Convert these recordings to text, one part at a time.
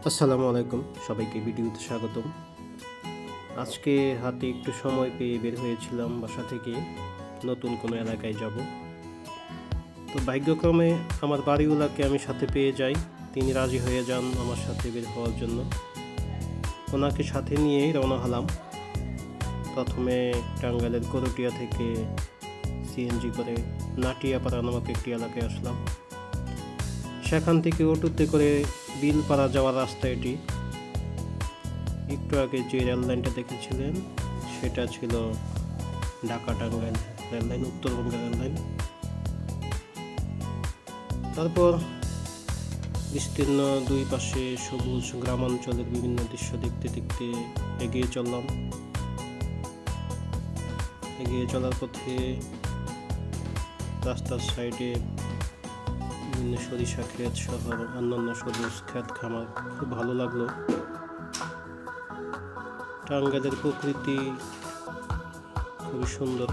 আসসালামু আলাইকুম, সবাইকে ভিডিওতে স্বাগতম। আজকে হাতে একটু সময় পেয়ে বের হয়েছিলাম বাসা থেকে নতুন কোনো এলাকায় যাব। তো ভাগ্যক্রমে আমার বাড়িওয়ালাকে আমি সাথে পেয়ে যাই। তিনি রাজি হয়ে যান আমার সাথে বের হওয়ার জন্য। ওনাকে সাথে নিয়েই রওনা হলাম। প্রথমে টাঙ্গাইলের করটিয়া থেকে সিএনজি করে নাটিয়াপাড়া নামক একটি এলাকায় আসলাম। সেখান থেকে অটোতে করে বিলপাড়া যাওয়ার রাস্তা এটি। একটু আগে যে রেললাইনটা দেখেছিলেন সেটা ছিল ঢাকা টাঙ্গাইল রেললাইন, উত্তরবঙ্গের রেললাইন। তারপর বিস্তীর্ণ দুই পাশে সবুজ গ্রামাঞ্চলের বিভিন্ন দৃশ্য দেখতে দেখতে এগিয়ে চললাম। এগিয়ে চলার পথে রাস্তার সাইডে বিভিন্ন সরিষা ক্ষেত সহ অন্যান্য সবুজ ক্ষেত খামার খুব ভালো লাগলো। টাঙ্গাইলের প্রকৃতি খুবই সুন্দর।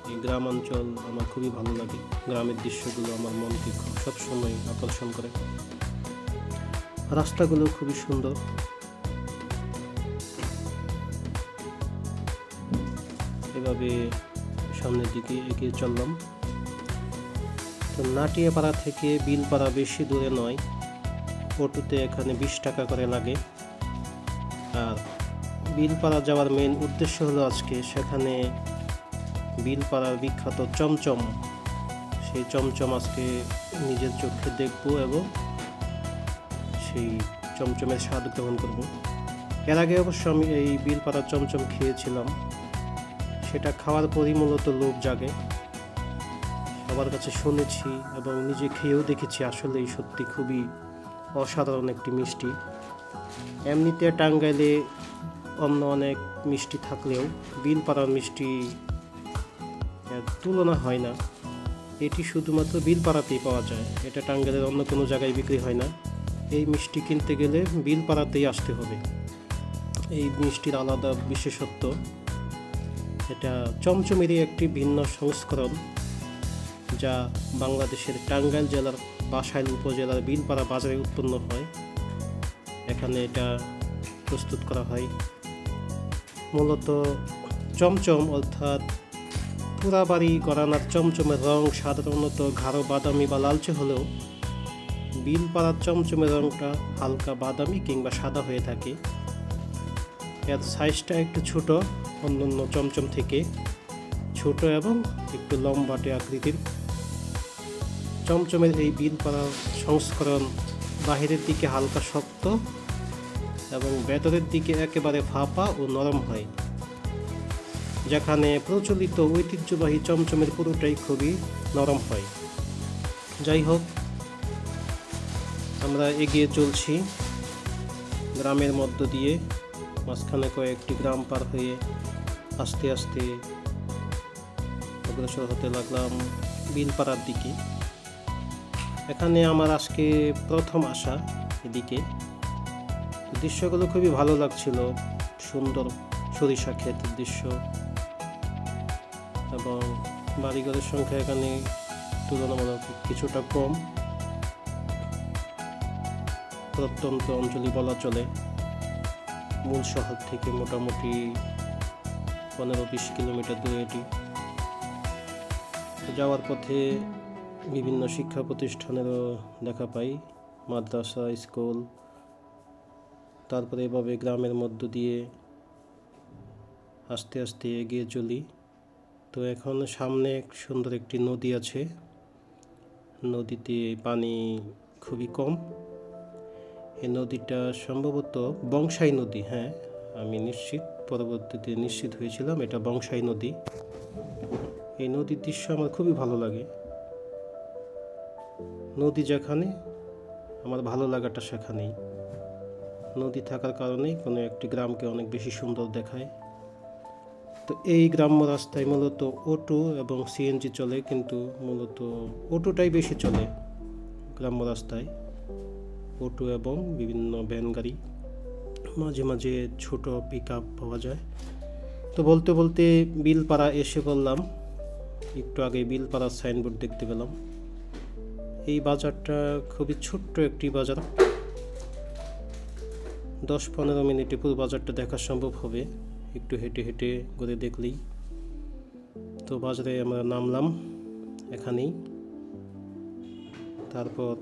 এই গ্রামাঞ্চল আমার খুবই ভালো লাগে। গ্রামের দৃশ্যগুলো আমার মনকে খুব সবসময় আকর্ষণ করে। রাস্তাগুলো খুবই সুন্দর। এভাবে সামনের দিকে এগিয়ে চললাম। তো নাটিয়াপাড়া থেকে বিলপাড়া বেশি দূরে নয়, অটোতে এখানে 20 টাকা করে লাগে। আর বিলপাড়া যাওয়ার মেন উদ্দেশ্য হলো আজকে সেখানে বিলপাড়ার বিখ্যাত চমচম, সেই চমচম আজকে নিজের চোখে দেখব এবং সেই চমচমের স্বাদ গ্রহণ করব। এর আগে অবশ্য আমি এই বিলপাড়ার চমচম খেয়েছিলাম। সেটা খাওয়ার পরই মূলত লোভ জাগে। সবার কাছে শুনেছি এবং নিজে খেয়েও দেখেছি, আসলেই সত্যি খুবই অসাধারণ একটি মিষ্টি। এমনিতে টাঙ্গাইলে অন্য অনেক মিষ্টি থাকলেও বিলপাড়ার মিষ্টি তুলনা হয় না। এটি শুধুমাত্র বিলপাড়াতেই পাওয়া যায়, এটা টাঙ্গাইলের অন্য কোনো জায়গায় বিক্রি হয় না। এই মিষ্টি কিনতে গেলে বিলপাড়াতেই আসতে হবে। এই মিষ্টির আলাদা বিশেষত্ব, এটা চমচমেরই একটি ভিন্ন সংস্করণ যা বাংলাদেশের টাঙ্গাইল জেলার বাসাইল উপজেলার বিলপাড়া বাজারে উৎপন্ন হয়। এখানে এটা প্রস্তুত করা হয়। মূলত চমচম অর্থাৎ পুরাবাড়ি গড়ানার চমচমের রং সাধারণত গাঢ় বাদামি বা লালচে হলেও বিলপাড়ার চমচমের রংটা হালকা বাদামি কিংবা সাদা হয়ে থাকে। এর সাইজটা একটু ছোট, অন্যান্য চমচম থেকে ছোট এবং একটু লম্বাটে আকৃতির। চমচমের এই বিলপাড়ার সংস্করণ বাহিরের দিকে হালকা শক্ত এবং ভেতরের দিকে একেবারে ফাঁপা ও নরম হয়, যেখানে প্রচলিত ঐতিহ্যবাহী চমচমের পুরোটাই খুবই নরম হয়। যাই হোক, আমরা এগিয়ে চলছি গ্রামের মধ্য দিয়ে। মাঝখানে কয়েকটি গ্রাম পার হয়ে আস্তে আস্তে অগ্রসর হতে লাগলাম বিলপাড়ার দিকে। এখানে আমার আজকে প্রথম আসা এদিকে। দৃশ্যগুলো খুবই ভালো লাগছিল, সুন্দর সরিষা ক্ষেতের দৃশ্য এবং বাড়িঘরের সংখ্যা এখানে তুলনামূলক কিছুটা কম। প্রত্যন্ত অঞ্চলই বলা চলে। মূল শহর থেকে মোটামুটি 15-20 কিলোমিটার দূরে এটি। যাওয়ার পথে বিভিন্ন শিক্ষা প্রতিষ্ঠানেরও দেখা পাই, মাদ্রাসা, স্কুল। তারপরে এভাবে গ্রামের মধ্য দিয়ে আস্তে আস্তে এগিয়ে চলি। তো এখন সামনে সুন্দর একটি নদী আছে। নদীতে পানি খুবই কম। এই নদীটা সম্ভবত বংশাই নদী। হ্যাঁ, আমি পরবর্তীতে নিশ্চিত হয়েছিলাম এটা বংশাই নদী। এই নদীর দৃশ্য আমার খুবই ভালো লাগে। নদী যেখানে, আমার ভালো লাগাটা সেখানেই। নদী থাকার কারণেই কোনো একটি গ্রামকে অনেক বেশি সুন্দর দেখায়। তো এই গ্রাম্য রাস্তায় মূলত অটো এবং সিএনজি চলে, কিন্তু মূলত অটোটাই বেশি চলে গ্রাম্য রাস্তায়। অটো এবং বিভিন্ন ভ্যান গাড়ি, মাঝে মাঝে ছোট পিক আপ পাওয়া যায়। তো বলতে বলতে বিলপাড়া এসে বললাম। একটু আগে বিলপাড়ার সাইনবোর্ড দেখতে পেলাম। এই বাজারটা খুবই ছোট্ট একটি বাজার, 10-15 মিনিটে পুরো বাজারটা দেখা সম্ভব হবে একটু হেঁটে হেঁটে ঘুরে দেখলেই। তো বাজারে আমরা নামলাম এখানেই, তারপর